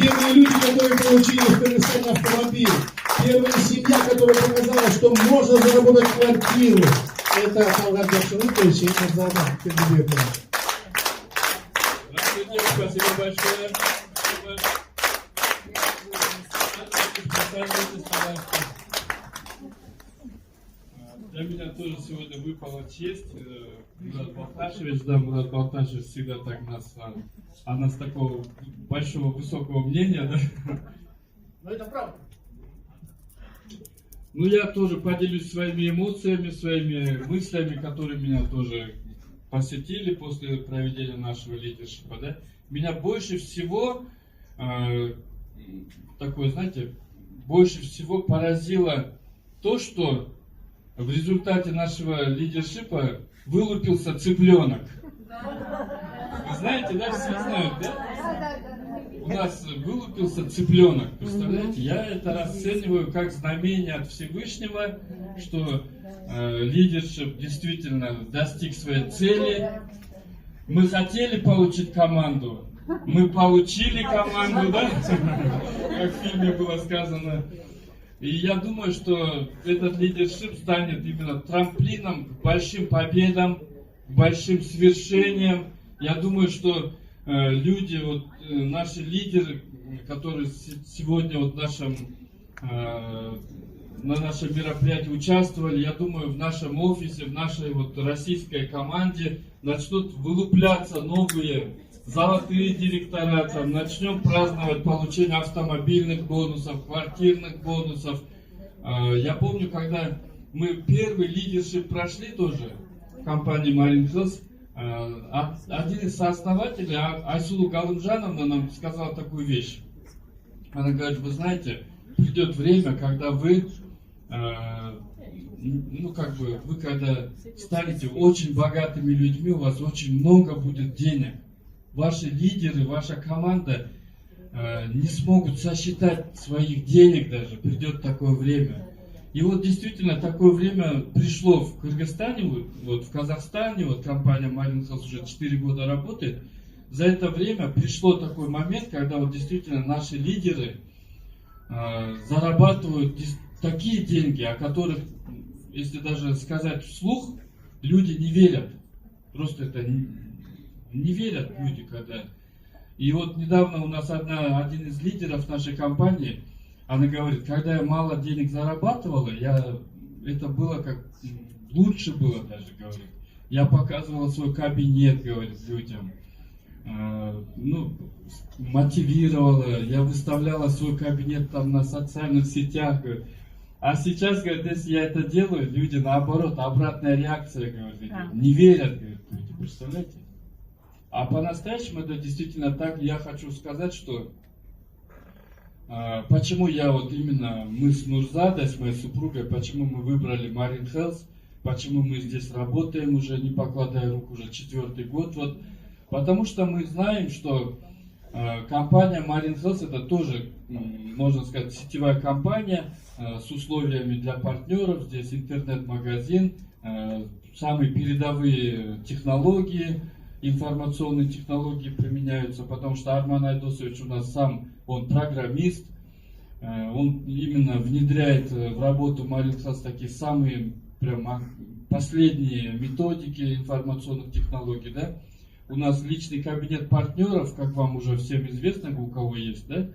Первые люди, которые получили в Кыргызстане автомобиль. Первая семья, которая показала, что можно заработать квартиру. Это Талгат Джакшанукович и Мурзада Кыргызбекова. Здравствуйте, спасибо большое. Для меня тоже сегодня выпала честь. Мурат Балташевич, да, Мурат Балташевич всегда так о нас такого большого, высокого мнения, да. Но это правда. Ну, я тоже поделюсь своими эмоциями, своими мыслями, которые меня тоже посетили после проведения нашего лидершипа, да. Меня больше всего, такое, знаете, больше всего поразило то, что в результате нашего лидершипа вылупился цыпленок. Вы знаете, да, все знают, да? У нас вылупился цыпленок, представляете? Я это расцениваю как знамение от Всевышнего, что лидершип действительно достиг своей цели. Мы хотели получить команду, мы получили команду, да? Как в фильме было сказано. И я думаю, что этот лидершип станет именно трамплином к большим победам, к большим свершениям. Я думаю, что люди, вот, наши лидеры, которые сегодня вот на нашем мероприятии участвовали, я думаю, в нашем офисе, в нашей вот российской команде начнут вылупляться новые золотые директора, там, начнем праздновать получение автомобильных бонусов, квартирных бонусов. Я помню, когда мы первый лидершип прошли тоже в компании Marine Health, один из сооснователей, Айсулу Галымжановна, нам сказала такую вещь. Она говорит: вы знаете, придет время, когда вы, вы когда станете очень богатыми людьми, у вас очень много будет денег. Ваши лидеры, ваша команда не смогут сосчитать своих денег даже. Придет такое время. И вот действительно такое время пришло в Кыргызстане, вот в Казахстане, вот компания Marine Health уже 4 года работает. За это время пришло такой момент, когда вот действительно наши лидеры зарабатывают такие деньги, о которых, если даже сказать вслух, люди не верят. Просто это не верят люди, когда... И вот недавно у нас один из лидеров нашей компании, она говорит: когда я мало денег зарабатывала, это было как... Лучше было даже, говорит. Я показывала свой кабинет, говорит, людям. Мотивировала, я выставляла свой кабинет там на социальных сетях, говорит. А сейчас, говорит, если я это делаю, люди наоборот, обратная реакция, говорит, не верят, говорит, люди, представляете? А по-настоящему это действительно так. Я хочу сказать, что почему мы с Нурзадой, с моей супругой, почему мы выбрали Marine Health, почему мы здесь работаем уже, не покладая рук, уже 4-й год, вот, потому что мы знаем, что компания Marine Health это тоже, можно сказать, сетевая компания с условиями для партнеров, здесь интернет-магазин, самые передовые технологии, информационные технологии применяются, потому что Арман Айдосович у нас сам, он программист, он именно внедряет в работу Marine Health такие самые прям последние методики информационных технологий, да. У нас личный кабинет партнеров, как вам уже всем известно, у кого есть, да.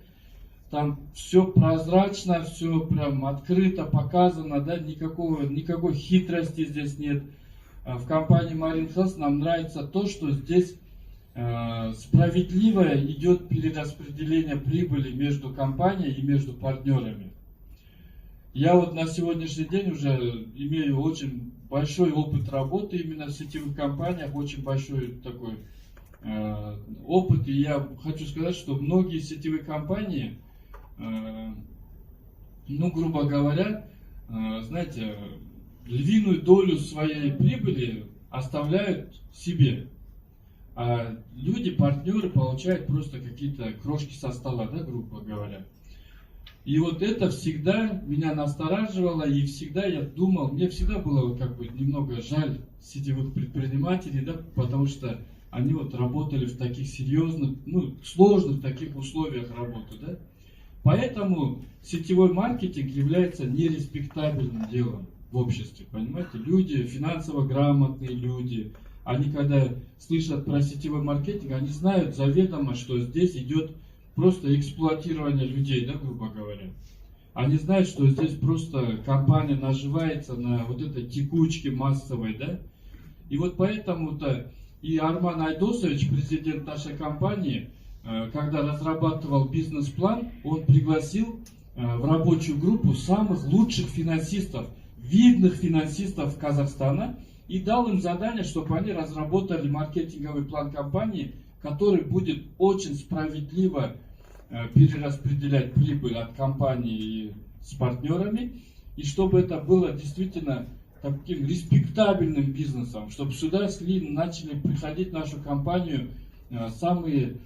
Там все прозрачно, все прям открыто показано, да, никакой хитрости здесь нет. В компании Marine Health нам нравится то, что здесь справедливое идет перераспределение прибыли между компанией и между партнерами. Я вот на сегодняшний день уже имею очень большой опыт работы именно в сетевых компаниях, очень большой такой опыт. И я хочу сказать, что многие сетевые компании, грубо говоря, знаете, львиную долю своей прибыли оставляют себе. А люди, партнеры, получают просто какие-то крошки со стола, да, грубо говоря. И вот это всегда меня настораживало, и всегда я думал, мне всегда было как бы немного жаль сетевых предпринимателей, да, потому что они вот работали в таких серьезных, ну, сложных таких условиях работы, да? Поэтому сетевой маркетинг является нереспектабельным делом в обществе, понимаете? Люди, финансово грамотные люди, они когда слышат про сетевой маркетинг, они знают заведомо, что здесь идет просто эксплуатирование людей, да, грубо говоря. Они знают, что здесь просто компания наживается на вот этой текучке массовой, да? И вот поэтому-то и Арман Айдосович, президент нашей компании, когда разрабатывал бизнес-план, он пригласил в рабочую группу самых лучших финансистов, видных финансистов Казахстана, и дал им задание, чтобы они разработали маркетинговый план компании, который будет очень справедливо перераспределять прибыль от компании с партнерами, и чтобы это было действительно таким респектабельным бизнесом, чтобы сюда начали приходить в нашу компанию самые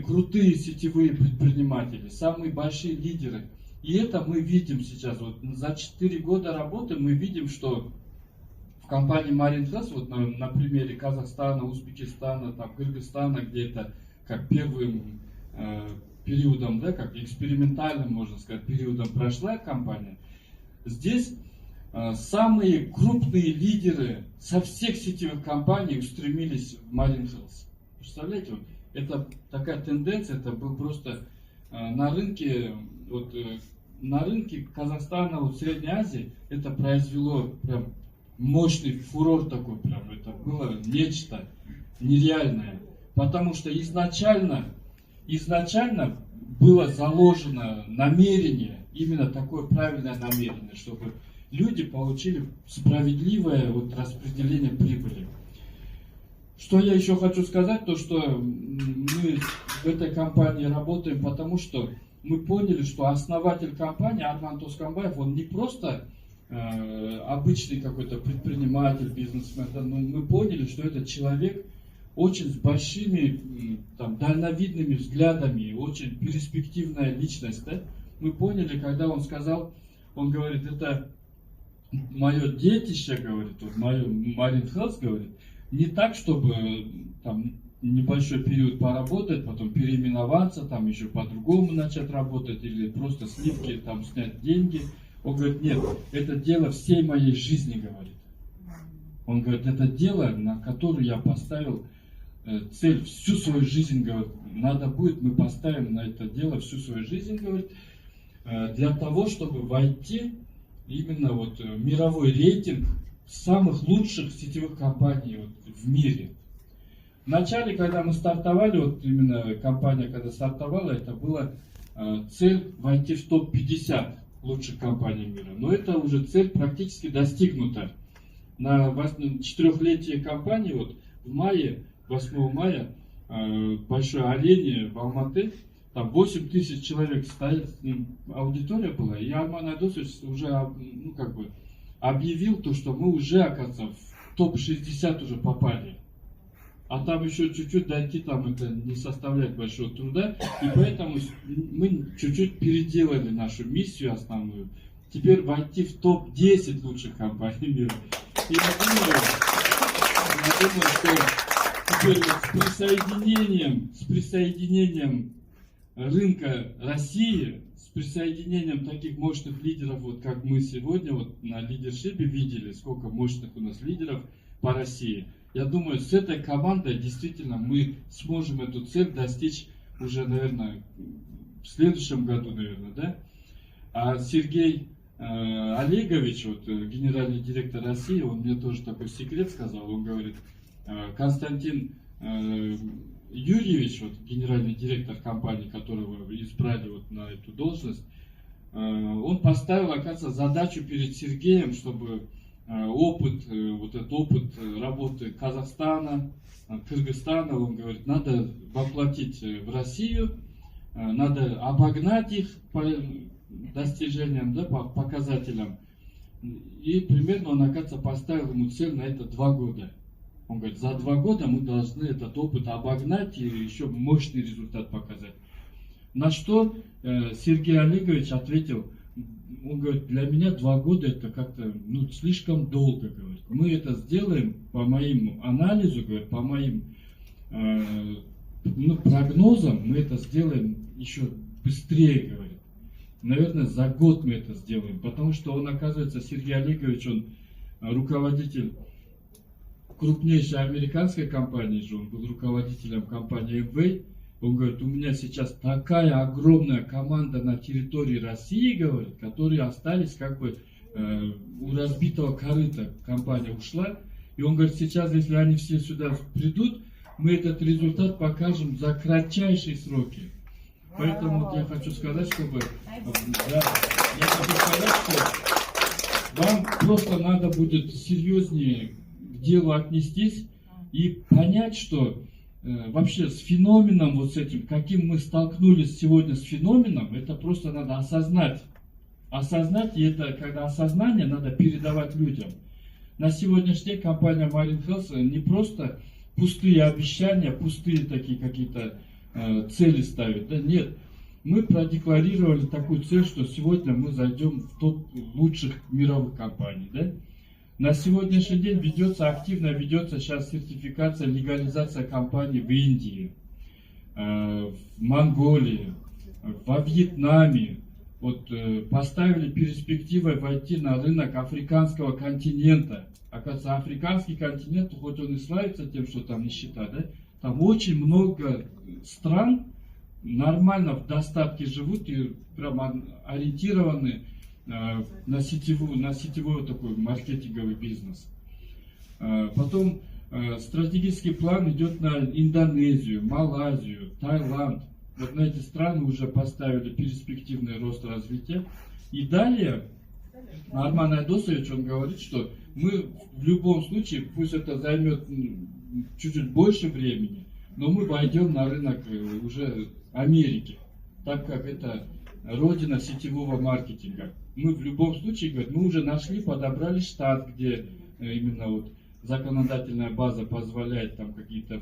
крутые сетевые предприниматели, самые большие лидеры. И это мы видим сейчас. Вот за 4 года работы мы видим, что в компании Marine Health, вот на примере Казахстана, Узбекистана, там, Кыргызстана, где это как первым периодом, да, как экспериментальным, можно сказать, периодом прошла компания, здесь самые крупные лидеры со всех сетевых компаний устремились в Marine Health. Представляете, вот, это такая тенденция, это был просто на рынке, вот, на рынке Казахстана, вот, Средней Азии, это произвело прям мощный фурор такой, прям, это было нечто нереальное, потому что изначально было заложено намерение, именно такое правильное намерение, чтобы люди получили справедливое вот распределение прибыли. Что я еще хочу сказать, то что мы в этой компании работаем, потому что мы поняли, что основатель компании Арман Тосканбаев, он не просто обычный какой-то предприниматель, бизнесмен, но мы поняли, что этот человек очень с большими там, дальновидными взглядами, очень перспективная личность. Да? Мы поняли, когда он сказал, он говорит, это мое детище, говорит, вот мое Marine Health, говорит, не так, чтобы там небольшой период поработать, потом переименоваться, там еще по-другому начать работать, или просто сливки, там снять деньги. Он говорит, нет, это дело всей моей жизни, говорит. Он говорит, это дело, на которое я поставил цель всю свою жизнь, говорит, надо будет, мы поставим на это дело всю свою жизнь, говорит, для того, чтобы войти именно вот мировой рейтинг самых лучших сетевых компаний вот в мире. Вначале, когда мы стартовали, вот именно компания, когда стартовала, это была цель войти в топ-50 лучших компаний мира. Но это уже цель практически достигнута. На 4-летие компании, вот в мае, 8 мая, большое олене в Алматы, там 8 тысяч человек стоит, аудитория была, и Арман Айдосович уже объявил то, что мы уже, оказывается, в топ-60 уже попали. А там еще чуть-чуть дойти, там это не составляет большого труда, и поэтому мы чуть-чуть переделали нашу миссию основную. Теперь войти в топ-10 лучших компаний мира. И я думаю, что теперь вот с присоединением рынка России, с присоединением таких мощных лидеров, вот как мы сегодня вот на лидершипе видели, сколько мощных у нас лидеров по России. Я думаю, с этой командой действительно мы сможем эту цель достичь уже, наверное, в следующем году, наверное, да? А Сергей Олегович, вот, генеральный директор России, он мне тоже такой секрет сказал, он говорит, Константин Юрьевич, вот, генеральный директор компании, которого избрали вот на эту должность, он поставил, оказывается, задачу перед Сергеем, чтобы опыт работы Казахстана, Кыргызстана, он говорит, надо воплотить в Россию, надо обогнать их по достижениям, да, по показателям. И примерно он, оказывается, поставил ему цель на это 2 года. Он говорит, за 2 года мы должны этот опыт обогнать и еще мощный результат показать. На что Сергей Олегович ответил, он говорит, для меня 2 года это как-то слишком долго, говорит. Мы это сделаем по моим анализу, говорит, по моим прогнозам, мы это сделаем еще быстрее, говорит. Наверное, за год мы это сделаем, потому что он, оказывается, Сергей Олегович, он руководитель крупнейшей американской компании же, он был руководителем компании Amway. Он говорит, у меня сейчас такая огромная команда на территории России, говорит, которые остались как бы у разбитого корыта. Компания ушла. И он говорит, сейчас, если они все сюда придут, мы этот результат покажем за кратчайшие сроки. Поэтому вот я хочу сказать, что вам просто надо будет серьезнее к делу отнестись и понять, что вообще с феноменом вот с этим, каким мы столкнулись сегодня с феноменом, это просто надо осознать. Осознать, и это, когда осознание, надо передавать людям. На сегодняшний день компания Marine Health не просто пустые обещания, пустые такие какие-то цели ставит. Да? Нет, мы продекларировали такую цель, что сегодня мы зайдем в топ лучших мировых компаний. Да? На сегодняшний день активно ведется сейчас сертификация, легализация компаний в Индии, в Монголии, во Вьетнаме. Вот поставили перспективой войти на рынок африканского континента. Оказывается, африканский континент, хоть он и славится тем, что там нищета, да, там очень много стран нормально в достатке живут и прям ориентированы на сетевой такой маркетинговый бизнес. Потом стратегический план идет на Индонезию, Малайзию, Таиланд. Вот на эти страны уже поставили перспективный рост развития. И далее Арман Айдосович, он говорит, что мы в любом случае, пусть это займет чуть-чуть больше времени, но мы войдем на рынок уже Америки, так как это родина сетевого маркетинга. Мы в любом случае, говорит, мы уже нашли, подобрали штат, где именно вот законодательная база позволяет там какие-то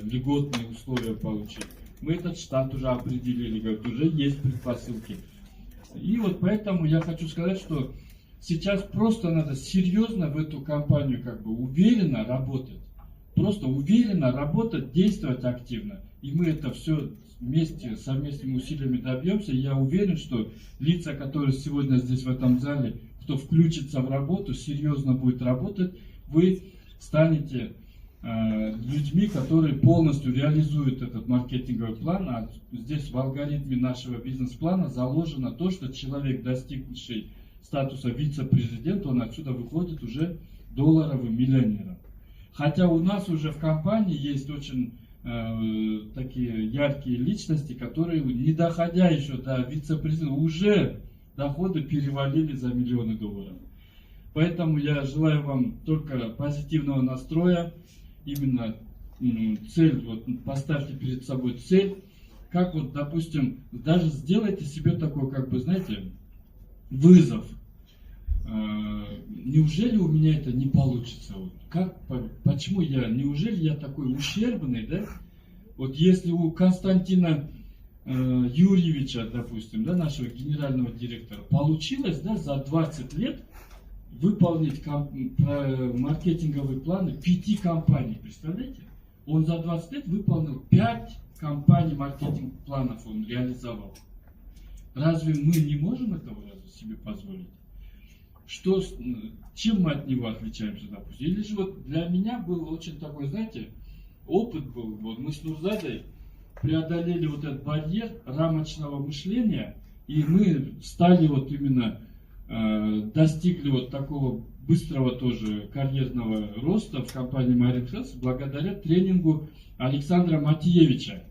льготные условия получить. Мы этот штат уже определили, говорит, уже есть предпосылки. И вот поэтому я хочу сказать, что сейчас просто надо серьезно в эту компанию как бы уверенно работать. Просто уверенно работать, действовать активно. И мы это все вместе, совместными усилиями добьемся. И я уверен, что лица, которые сегодня здесь в этом зале, кто включится в работу, серьезно будет работать, вы станете людьми, которые полностью реализуют этот маркетинговый план. А здесь в алгоритме нашего бизнес-плана заложено то, что человек, достигший статуса вице-президента, он отсюда выходит уже долларовым миллионером. Хотя у нас уже в компании есть очень такие яркие личности, которые, не доходя еще до вице-президента, уже доходы перевалили за миллионы долларов. Поэтому я желаю вам только позитивного настроя. Именно цель, вот поставьте перед собой цель. Как вот, допустим, даже сделайте себе такой, как бы, знаете, вызов. Неужели у меня это не получится? Вот почему неужели я такой ущербный, да? Вот если у Константина Юрьевича, допустим, да, нашего генерального директора, получилось, да, за 20 лет выполнить маркетинговые планы 5 компаний, представляете? Он за 20 лет выполнил 5 компаний маркетинг-планов, он реализовал. Разве мы не можем этого себе позволить? Чем мы от него отличаемся, допустим? Или же вот для меня был очень такой, знаете, опыт был, вот мы с Нурзадой преодолели вот этот барьер рамочного мышления, и мы стали вот именно, достигли вот такого быстрого тоже карьерного роста в компании Marine Health благодаря тренингу Александра Матиевича.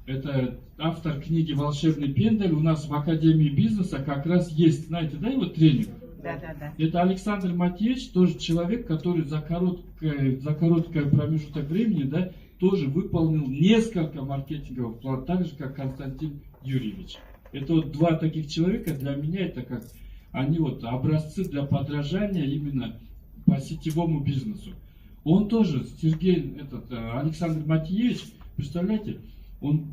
Это автор книги «Волшебный пендель». У нас в Академии бизнеса как раз есть, знаете, да, его тренинг? Да. Это Александр Матиевич, тоже человек, который за короткий промежуток времени, да, тоже выполнил несколько маркетинговых планов, так же, как Константин Юрьевич. Это вот 2 таких человека для меня, это как они вот образцы для подражания именно по сетевому бизнесу. Он тоже, Александр Матиевич, представляете, он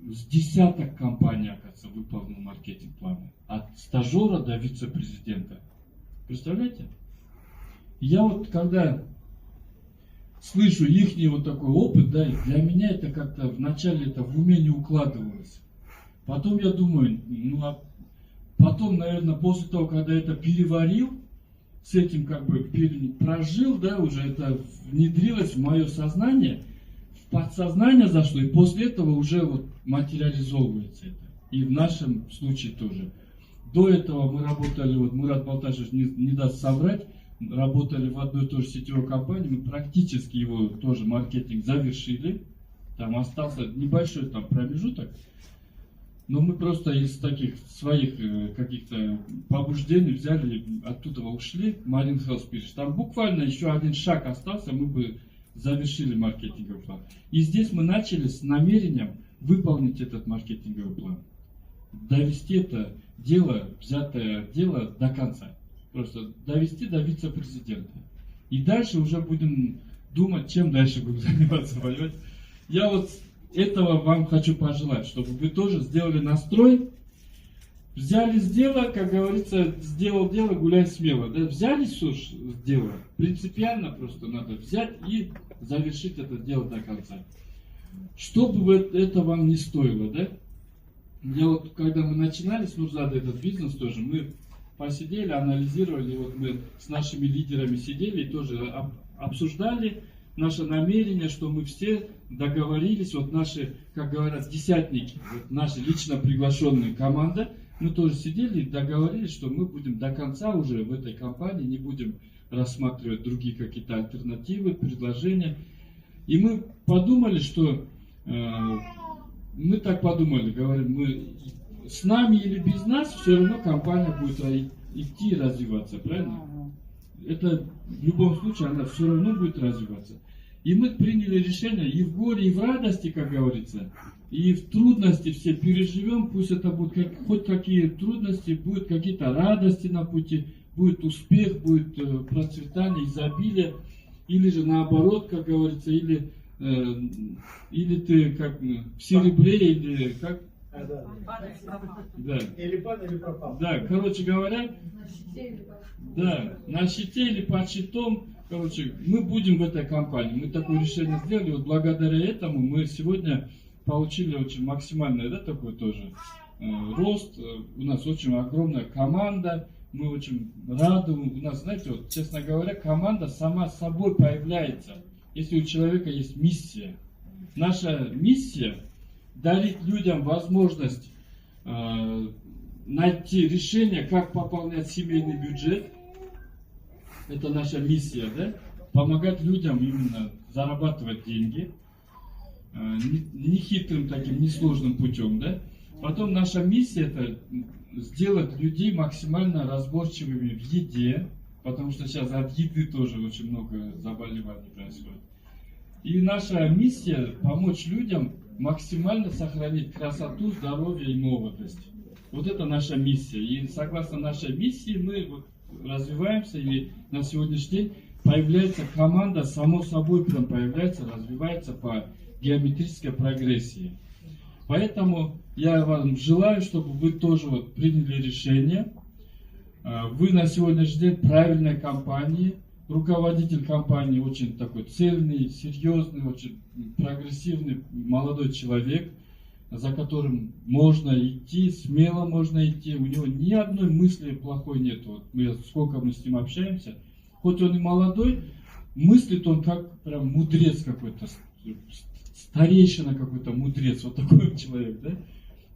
с десяток компаний, оказывается, выполнил маркетинг-планы. От стажера до вице-президента. Представляете? Я вот когда слышу их вот такой опыт, да, для меня это как-то вначале это в уме не укладывалось. Потом я думаю, ну а потом, наверное, после того, когда это переварил, с этим как бы прожил, да, уже это внедрилось в мое сознание, в подсознание зашло, и после этого уже вот материализовывается это. И в нашем случае тоже. До этого мы работали, вот Мурат Балташевич не даст соврать, работали в одной и той же сетевой компании, мы практически его тоже маркетинг завершили, там остался небольшой там промежуток, но мы просто из таких своих каких-то побуждений взяли, оттуда ушли, Marine Health перешли. Там буквально еще один шаг остался, мы бы завершили маркетинговый план. И здесь мы начали с намерением выполнить этот маркетинговый план. Довести это дело, взятое дело до конца. Просто довести до вице-президента. И дальше уже будем думать, чем дальше будем заниматься, понимаете? Я вот этого вам хочу пожелать, чтобы вы тоже сделали настрой, взяли с дела, как говорится, сделал дело, гуляй смело. Да? Взяли все с дела, принципиально просто надо взять и завершить это дело до конца. Что бы это вам не стоило, да? Я вот, когда мы начинали с Нурзадой этот бизнес тоже, мы посидели, анализировали, вот мы с нашими лидерами сидели и тоже обсуждали наше намерение, что мы все договорились, вот наши, как говорят, десятники, вот наши лично приглашенные команда, мы тоже сидели и договорились, что мы будем до конца уже в этой компании, не будем рассматривать другие какие-то альтернативы, предложения. И мы подумали, что мы так подумали, говорим, мы с нами или без нас, все равно компания будет идти и развиваться, правильно? Это в любом случае, она все равно будет развиваться. И мы приняли решение и в горе, и в радости, как говорится, и в трудности все переживем, пусть это будут хоть какие трудности, будут какие-то радости на пути, будет успех, будет процветание, изобилие, или же наоборот, как говорится, или ты как в серебре, или как... Да. Или пан, или пропал. Да, короче говоря, да, на щите или под щитом, короче, мы будем в этой компании. Мы такое решение сделали, вот благодаря этому мы сегодня получили очень максимальный, да, такой тоже рост. У нас очень огромная команда, мы очень рады. У нас, знаете, вот, честно говоря, команда сама собой появляется, если у человека есть миссия. Наша миссия дарить людям возможность найти решение, как пополнять семейный бюджет. Это наша миссия, да? Помогать людям именно зарабатывать деньги. Не хитрым таким, несложным путем, да? Потом наша миссия это сделать людей максимально разборчивыми в еде, потому что сейчас от еды тоже очень много заболеваний происходит. И наша миссия помочь людям максимально сохранить красоту, здоровье и молодость. Вот это наша миссия. И согласно нашей миссии мы вот развиваемся, и на сегодняшний день появляется команда, само собой прям появляется, развивается по геометрической прогрессии. Поэтому я вам желаю, чтобы вы тоже вот приняли решение. Вы на сегодняшний день правильной компании. Руководитель компании очень такой цельный, серьезный, очень прогрессивный молодой человек, за которым можно идти, смело можно идти. У него ни одной мысли плохой нет. Вот сколько мы с ним общаемся, хоть он и молодой, мыслит он как прям мудрец какой-то, старейшина какой-то, мудрец, вот такой человек, да?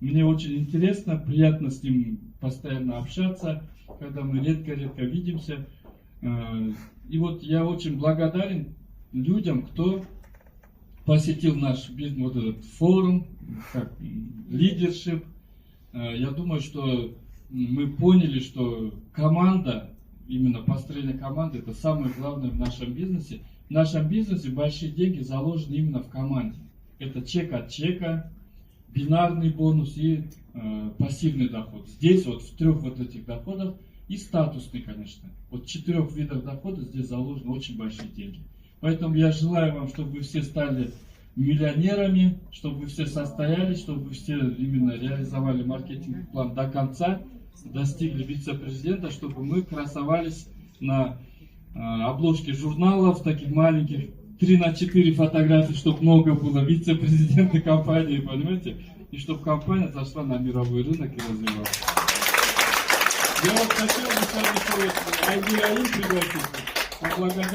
Мне очень интересно, приятно с ним постоянно общаться, когда мы редко-редко видимся. И вот я очень благодарен людям, кто посетил наш бизнес, вот этот форум, как лидершип. Я думаю, что мы поняли, что команда, именно построение команды, это самое главное в нашем бизнесе. В нашем бизнесе большие деньги заложены именно в команде. Это чек от чека, бинарный бонус и пассивный доход. Здесь вот в трех вот этих доходах и статусный, конечно. Вот 4 видов дохода здесь заложены очень большие деньги. Поэтому я желаю вам, чтобы вы все стали миллионерами, чтобы вы все состоялись, чтобы вы все именно реализовали маркетинговый план до конца, достигли вице-президента, чтобы мы красовались на обложке журналов, таких маленьких, 3×4 фотографий, чтобы много было вице-президента компании, понимаете? И чтобы компания зашла на мировой рынок и развивалась. Я вот хотел бы с вами пригласить.